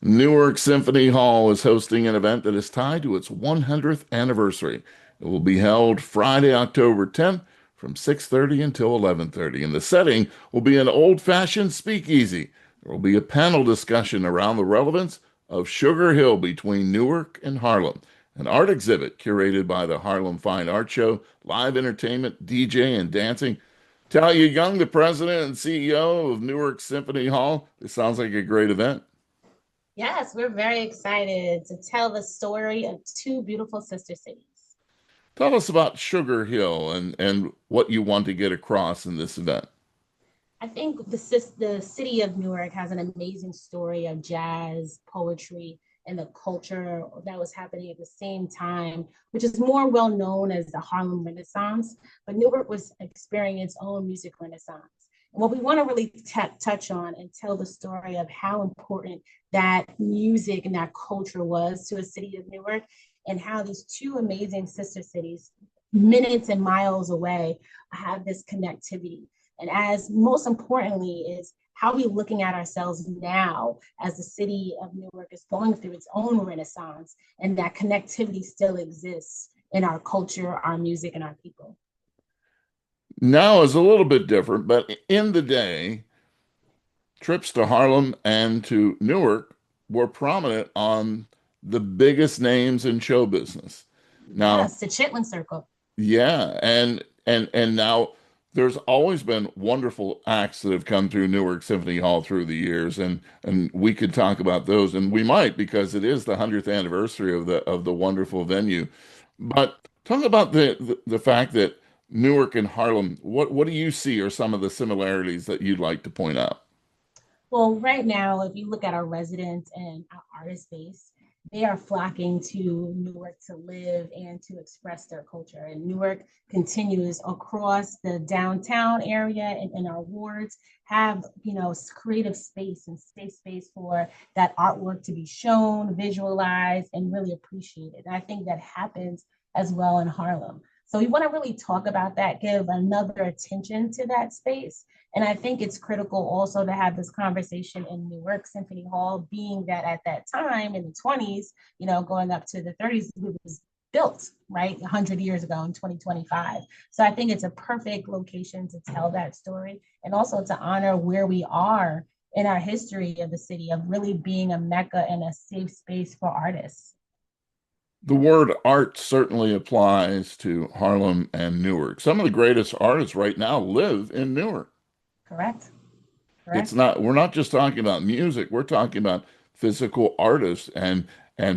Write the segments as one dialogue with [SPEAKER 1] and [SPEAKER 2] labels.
[SPEAKER 1] Newark Symphony Hall is hosting an event that is tied to its 100th anniversary. It will be held Friday, October 10th from 6:30 until 11:30, and the setting will be an old-fashioned speakeasy. There will be a panel discussion around the relevance of Sugar Hill between Newark and Harlem, an art exhibit curated by the Harlem Fine Art Show, live entertainment, DJ, and dancing. Talia Young, the president and CEO of Newark Symphony Hall. This sounds like a great event.
[SPEAKER 2] Yes, we're very excited to tell the story of two beautiful sister cities.
[SPEAKER 1] Tell us about Sugar Hill and what you want to get across in this event.
[SPEAKER 2] I think the city of Newark has an amazing story of jazz, poetry, and the culture that was happening at the same time, which is more well known as the Harlem Renaissance. But Newark was experiencing its own music renaissance. And what we want to really touch on and tell the story of how important that music and that culture was to a city of Newark, and how these two amazing sister cities, minutes and miles away, have this connectivity. And as most importantly is how are we looking at ourselves now as the city of Newark is going through its own renaissance, and that connectivity still exists in our culture, our music, and our people.
[SPEAKER 1] Now is a little bit different, but in the day, trips to Harlem and to Newark were prominent on the biggest names in show business. Now,
[SPEAKER 2] Yes, the Chitlin Circle.
[SPEAKER 1] yeah, and now there's always been wonderful acts that have come through Newark Symphony Hall through the years, and we could talk about those, and we might because it is the 100th anniversary of the wonderful venue. But talk about the fact that Newark and Harlem, what do you see are some of the similarities that you'd like to point out?
[SPEAKER 2] Well, right now, if you look at our residents and our artist base, they are flocking to Newark to live and to express their culture. And Newark continues across the downtown area and in our wards have, creative space and safe space for that artwork to be shown, visualized, and really appreciated. And I think that happens as well in Harlem. So we want to really talk about that, give another attention to that space. And I think it's critical also to have this conversation in Newark Symphony Hall, being that at that time in the 20s, going up to the 30s, it was built, right, 100 years ago in 2025. So I think it's a perfect location to tell that story, and also to honor where we are in our history of the city, of really being a mecca and a safe space for artists.
[SPEAKER 1] The word art certainly applies to Harlem and Newark. Some of the greatest artists right now live in Newark.
[SPEAKER 2] Correct.
[SPEAKER 1] It's
[SPEAKER 2] Correct.
[SPEAKER 1] not, we're not just talking about music, we're talking about physical artists and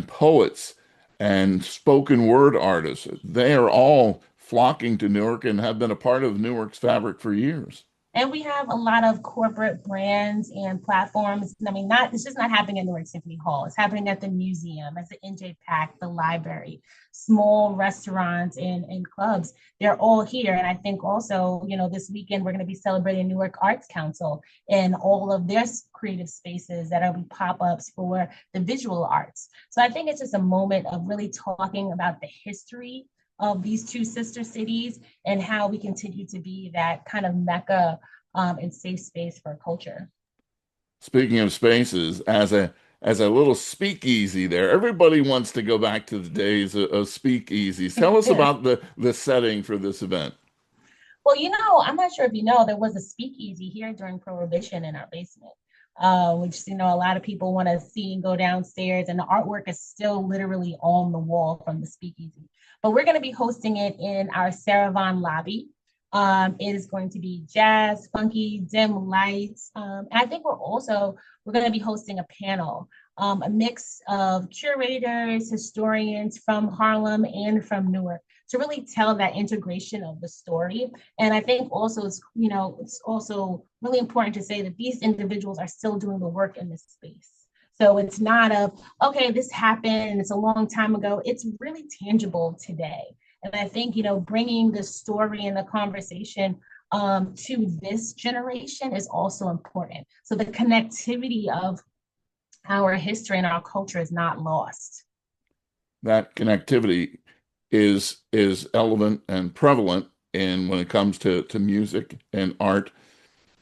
[SPEAKER 1] poets and spoken word artists. They are all flocking to Newark and have been a part of Newark's fabric for years.
[SPEAKER 2] And we have a lot of corporate brands and platforms. I mean, not it's just not happening at Newark Symphony Hall. It's happening at the museum, at the NJ Pack, the library, small restaurants and clubs. They're all here. And I think also, this weekend we're going to be celebrating Newark Arts Council and all of their creative spaces that are pop-ups for the visual arts. So I think it's just a moment of really talking about the history of these two sister cities and how we continue to be that kind of mecca and safe space for culture.
[SPEAKER 1] Speaking of spaces, as a little speakeasy there, everybody wants to go back to the days of speakeasies. Tell us about the setting for this event.
[SPEAKER 2] Well, I'm not sure if there was a speakeasy here during Prohibition in our basement, which, a lot of people want to see and go downstairs, and the artwork is still literally on the wall from the speakeasy. But we're going to be hosting it in our Saravon lobby. It is going to be jazz, funky, dim lights. And I think we're going to be hosting a panel, a mix of curators, historians from Harlem and from Newark, to really tell that integration of the story. And I think also it's also really important to say that these individuals are still doing the work in this space. So it's not okay, this happened, it's a long time ago. It's really tangible today. And I think, bringing the story and the conversation to this generation is also important. So the connectivity of our history and our culture is not lost.
[SPEAKER 1] That connectivity is element and prevalent in when it comes to music and art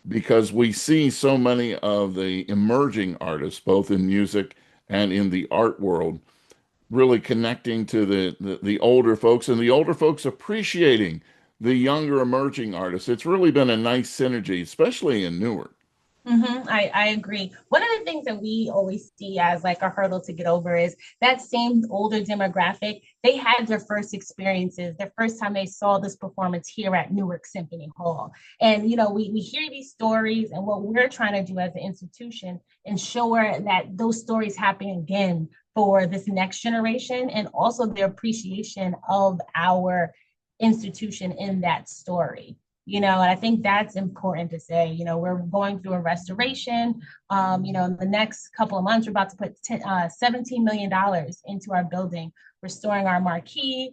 [SPEAKER 1] because we see so many of the emerging artists, both in music and in the art world, really connecting to the older folks and the older folks appreciating the younger emerging artists. It's really been a nice synergy, especially in Newark.
[SPEAKER 2] I agree. One of the things that we always see as like a hurdle to get over is that same older demographic. They had their first experiences, their first time they saw this performance here at Newark Symphony Hall. And, we hear these stories, and what we're trying to do as an institution, ensure that those stories happen again for this next generation, and also their appreciation of our institution in that story. And I think that's important to say. We're going through a restoration. In the next couple of months, we're about to put $17 million into our building, restoring our marquee,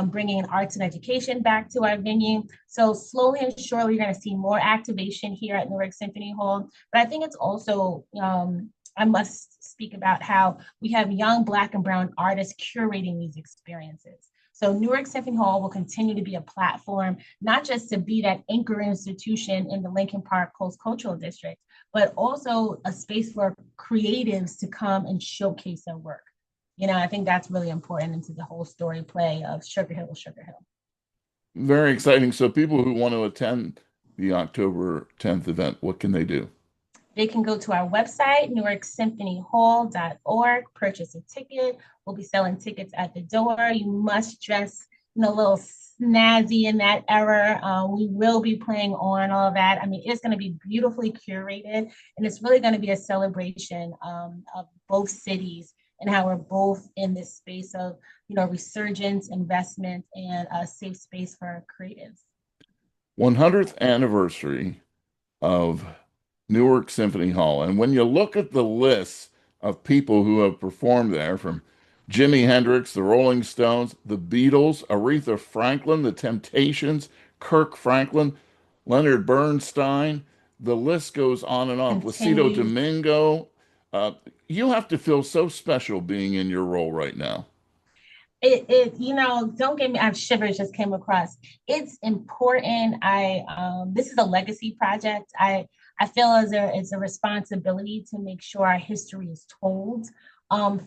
[SPEAKER 2] bringing arts and education back to our venue. So slowly and surely, you're going to see more activation here at Newark Symphony Hall. But I think it's also, I must speak about how we have young Black and Brown artists curating these experiences. So Newark Symphony Hall will continue to be a platform, not just to be that anchor institution in the Lincoln Park Coast Cultural District, but also a space for creatives to come and showcase their work. I think that's really important into the whole story play of Sugar Hill, Sugar Hill.
[SPEAKER 1] Very exciting. So people who want to attend the October 10th event, what can they do?
[SPEAKER 2] They can go to our website, newarksymphonyhall.org, purchase a ticket. We'll be selling tickets at the door. You must dress a little snazzy in that era. We will be playing on all of that. I mean, it's going to be beautifully curated, and it's really going to be a celebration of both cities and how we're both in this space of, resurgence, investment, and a safe space for our creatives.
[SPEAKER 1] 100th anniversary of Newark Symphony Hall. And when you look at the lists of people who have performed there, from Jimi Hendrix, the Rolling Stones, the Beatles, Aretha Franklin, the Temptations, Kirk Franklin, Leonard Bernstein, the list goes on and on. Placido
[SPEAKER 2] Continues.
[SPEAKER 1] Domingo. Uh, you have to feel so special being in your role right now.
[SPEAKER 2] Don't get me, I have shivers just came across. It's important. This is a legacy project. I feel as there is a responsibility to make sure our history is told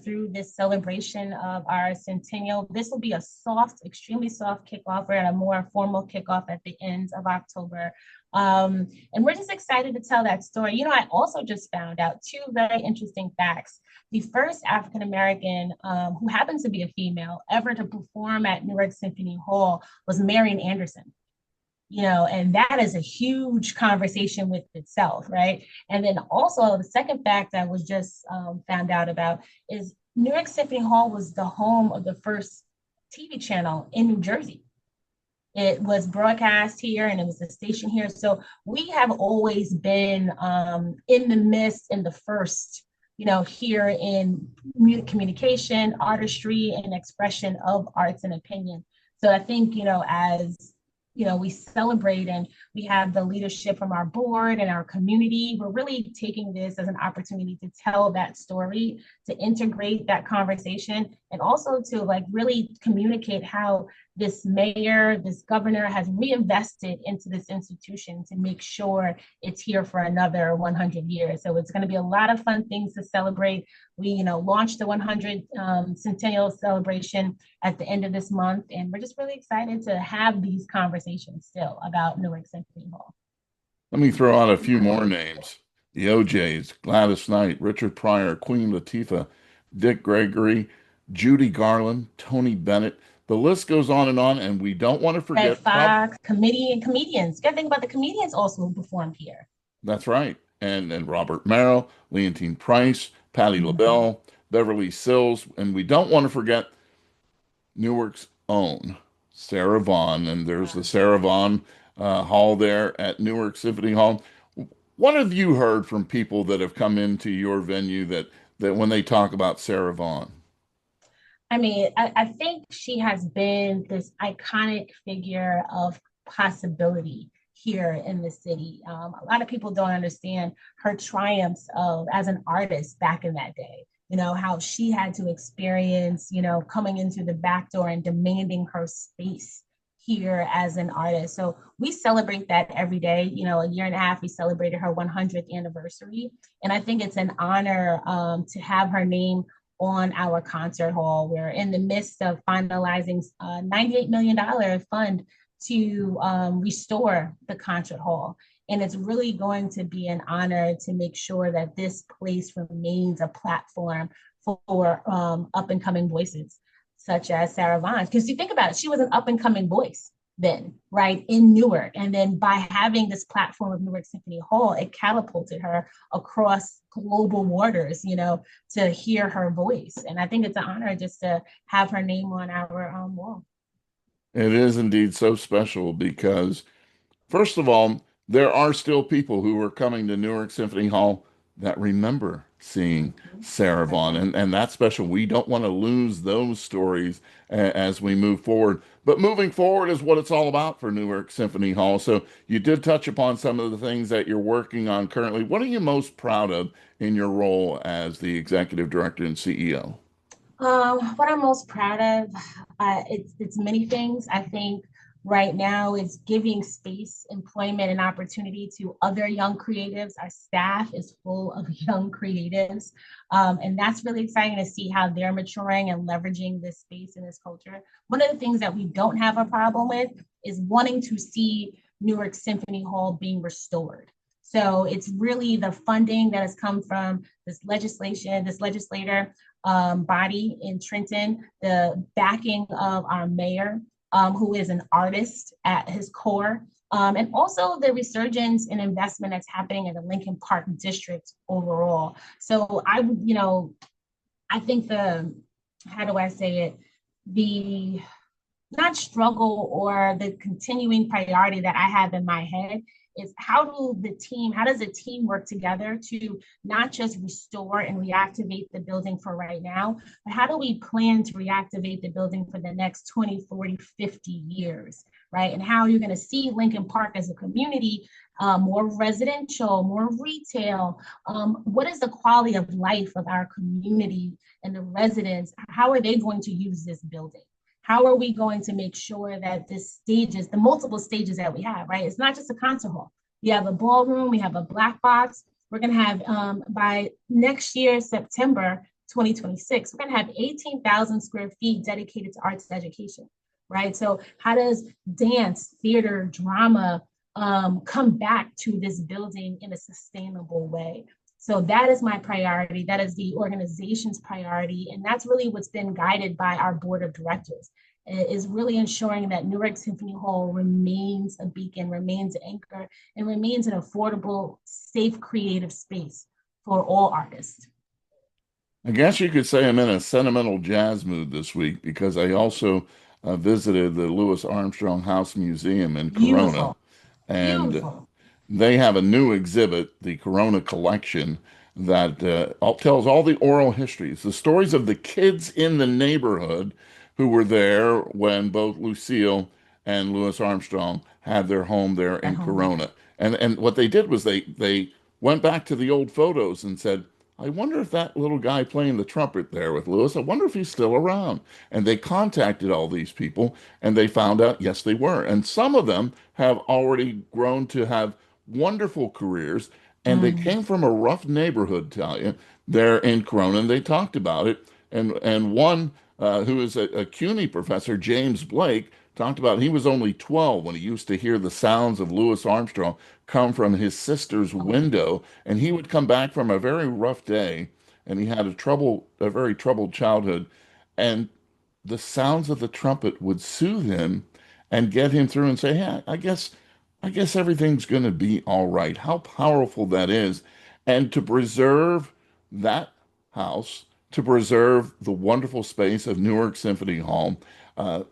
[SPEAKER 2] through this celebration of our centennial. This will be a soft, extremely soft kickoff. We're at a more formal kickoff at the end of October. And we're just excited to tell that story. I also just found out two very interesting facts. The first African American who happens to be a female ever to perform at Newark Symphony Hall was Marian Anderson. And that is a huge conversation with itself, right? And then also the second fact I was just found out about is Newark Symphony Hall was the home of the first TV channel in New Jersey. It was broadcast here and it was a station here. So we have always been in the midst, in the first, here in communication, artistry, and expression of arts and opinion. So I think, as we celebrate and we have the leadership from our board and our community. We're really taking this as an opportunity to tell that story, to integrate that conversation, and also to really communicate how this mayor, this governor has reinvested into this institution to make sure it's here for another 100 years. So it's going to be a lot of fun things to celebrate. We, launched the 100 centennial celebration at the end of this month, and we're just really excited to have these conversations still about Newark Symphony Hall.
[SPEAKER 1] Let me throw out a few more names. The OJs, Gladys Knight, Richard Pryor, Queen Latifah, Dick Gregory, Judy Garland, Tony Bennett. The list goes on, and we don't want to
[SPEAKER 2] Red
[SPEAKER 1] forget.
[SPEAKER 2] Fox, committee and comedians. You got to think about the comedians also who performed here.
[SPEAKER 1] That's right. And Robert Merrill, Leontine Price, Patti LaBelle, Beverly Sills, and we don't want to forget Newark's own Sarah Vaughan. And there's the Sarah Vaughan Hall there at Newark Symphony Hall. What have you heard from people that have come into your venue that when they talk about Sarah Vaughan?
[SPEAKER 2] I mean, I think she has been this iconic figure of possibility here in the city. A lot of people don't understand her triumphs as an artist back in that day. How she had to experience, coming into the back door and demanding her space here as an artist. So we celebrate that every day. You know, a year and a half, we celebrated her 100th anniversary. And I think it's an honor to have her name on our concert hall. We're in the midst of finalizing a $98 million fund to restore the concert hall. And it's really going to be an honor to make sure that this place remains a platform for up and coming voices such as Sarah Vaughan. Because you think about it, she was an up and coming voice then, right, in Newark. And then by having this platform of Newark Symphony Hall, it catapulted her across global waters, you know, to hear her voice. And I think it's an honor just to have her name on our wall.
[SPEAKER 1] It is indeed so special because first of all, there are still people who are coming to Newark Symphony Hall that remember seeing
[SPEAKER 2] Mm-hmm.
[SPEAKER 1] Sarah
[SPEAKER 2] That's
[SPEAKER 1] Vaughan,
[SPEAKER 2] right.
[SPEAKER 1] and that's special. We don't want to lose those stories as we move forward. But moving forward is what it's all about for Newark Symphony Hall. So you did touch upon some of the things that you're working on currently. What are you most proud of in your role as the executive director and CEO?
[SPEAKER 2] What I'm most proud of, it's many things. I think right now is giving space, employment, and opportunity to other young creatives. Our staff is full of young creatives, and that's really exciting to see how they're maturing and leveraging this space and this culture. One of the things that we don't have a problem with is wanting to see Newark Symphony Hall being restored. So it's really the funding that has come from this legislation, this legislator body in Trenton, the backing of our mayor, who is an artist at his core, and also the resurgence and investment that's happening in the Lincoln Park district overall. So I think how do I say it? The not struggle or the continuing priority that I have in my head is how does the team work together to not just restore and reactivate the building for right now, but how do we plan to reactivate the building for the next 20, 40, 50 years, right? And how you're going to see Lincoln Park as a community, more residential, more retail. What is the quality of life of our community and the residents? How are they going to use this building? How are we going to make sure that the multiple stages that we have, right? It's not just a concert hall. We have a ballroom, we have a black box. We're going to have, by next year, September 2026, we're going to have 18,000 square feet dedicated to arts education, right? So how does dance, theater, drama come back to this building in a sustainable way? So that is my priority. That is the organization's priority. And that's really what's been guided by our board of directors, is really ensuring that Newark Symphony Hall remains a beacon, remains an anchor, and remains an affordable, safe, creative space for all artists.
[SPEAKER 1] I guess you could say I'm in a sentimental jazz mood this week because I also visited the Louis Armstrong House Museum in Corona,
[SPEAKER 2] Beautiful,
[SPEAKER 1] and
[SPEAKER 2] beautiful.
[SPEAKER 1] they have a new exhibit, the Corona Collection, that tells all the oral histories, the stories of the kids in the neighborhood who were there when both Lucille and Louis Armstrong had their home there
[SPEAKER 2] At
[SPEAKER 1] in
[SPEAKER 2] home.
[SPEAKER 1] Corona. And what they did was they went back to the old photos and said, I wonder if that little guy playing the trumpet there with Louis, I wonder if he's still around. And they contacted all these people and they found out, yes, they were. And some of them have already grown to have wonderful careers, and they
[SPEAKER 2] Mm,
[SPEAKER 1] came from a rough neighborhood, tell you, there in Corona, and they talked about it. And one who is a CUNY professor, James Blake, talked about he was only 12 when he used to hear the sounds of Louis Armstrong come from his sister's
[SPEAKER 2] oh,
[SPEAKER 1] window, and he would come back from a very rough day, and he had a very troubled childhood, and the sounds of the trumpet would soothe him and get him through and say, "Yeah, I guess everything's going to be all right." How powerful that is. And to preserve that house, to preserve the wonderful space of Newark Symphony Hall. uh,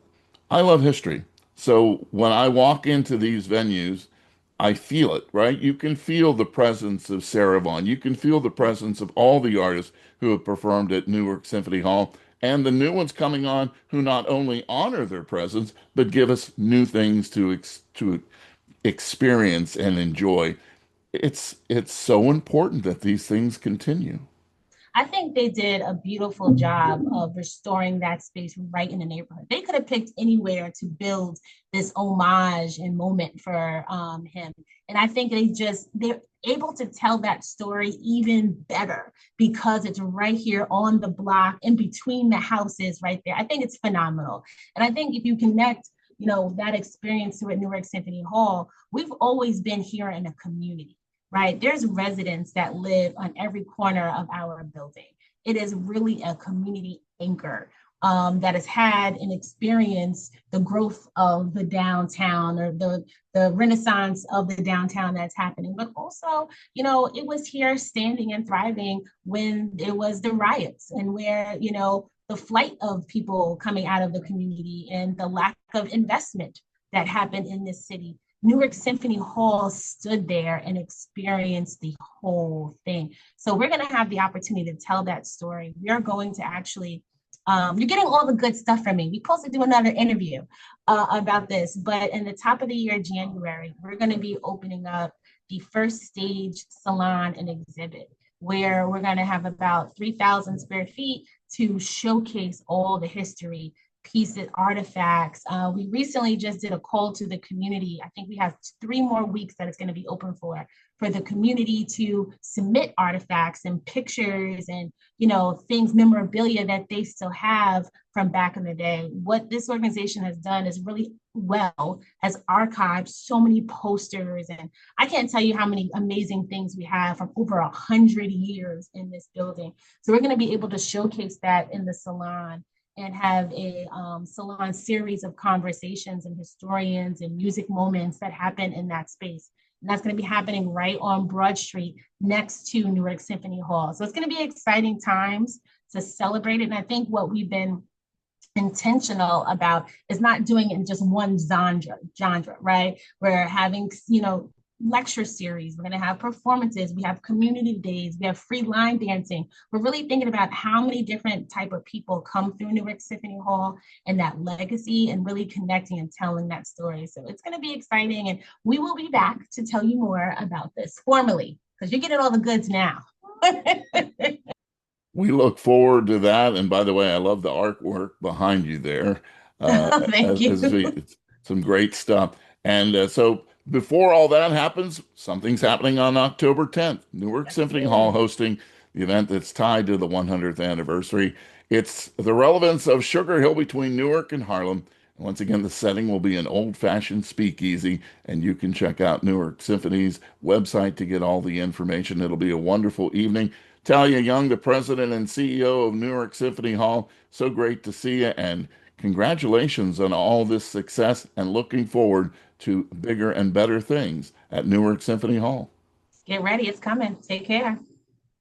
[SPEAKER 1] I love history. So when I walk into these venues, I feel it, right? You can feel the presence of Sarah Vaughan. You can feel the presence of all the artists who have performed at Newark Symphony Hall and the new ones coming on who not only honor their presence, but give us new things to experience and enjoy. It's so important that these things continue.
[SPEAKER 2] I think they did a beautiful job of restoring that space right in the neighborhood. They could have picked anywhere to build this homage and moment for him. And I think they're able to tell that story even better because it's right here on the block in between the houses right there. I think it's phenomenal. And I think if you connect, that experience to at Newark Symphony Hall, we've always been here in a community, right? There's residents that live on every corner of our building. It is really a community anchor that has had and experienced the growth of the downtown or the renaissance of the downtown that's happening. But also, it was here standing and thriving when there was the riots and where, the flight of people coming out of the community and the lack of investment that happened in this city. Newark Symphony Hall stood there and experienced the whole thing. So we're going to have the opportunity to tell that story. We're going to actually, you're getting all the good stuff from me. We're supposed to do another interview about this, but in the top of the year, January, we're going to be opening up the first stage salon and exhibit where we're going to have about 3,000 square feet to showcase all the history, pieces, artifacts. We recently just did a call to the community. I think we have 3 more weeks that it's going to be open for the community to submit artifacts and pictures and things, memorabilia that they still have from back in the day. What this organization has done is really has archived so many posters, and I can't tell you how many amazing things we have from over 100 years in this building. So we're going to be able to showcase that in the salon and have a salon series of conversations and historians and music moments that happen in that space. And that's going to be happening right on Broad Street next to Newark Symphony Hall. So it's going to be exciting times to celebrate it. And I think what we've been intentional about is not doing it in just one genre, right? We're having, lecture series. We're going to have performances. We have community days. We have free line dancing. We're really thinking about how many different type of people come through Newark Symphony Hall and that legacy and really connecting and telling that story. So it's going to be exciting. And we will be back to tell you more about this formally because you're getting all the goods now.
[SPEAKER 1] We look forward to that. And by the way, I love the artwork behind you there.
[SPEAKER 2] Thank you.
[SPEAKER 1] It's some great stuff. And so before all that happens, something's happening on October 10th. Newark
[SPEAKER 2] Yes,
[SPEAKER 1] Symphony Hall
[SPEAKER 2] ma'am.
[SPEAKER 1] hosting the event that's tied to the 100th anniversary. It's the relevance of Sugar Hill between Newark and Harlem. And once again, the setting will be an old-fashioned speakeasy, and you can check out Newark Symphony's website to get all the information. It'll be a wonderful evening. Talia Young, the president and CEO of Newark Symphony Hall, so great to see you, and congratulations on all this success, and looking forward to bigger and better things at Newark Symphony Hall.
[SPEAKER 2] Get ready. It's coming. Take care.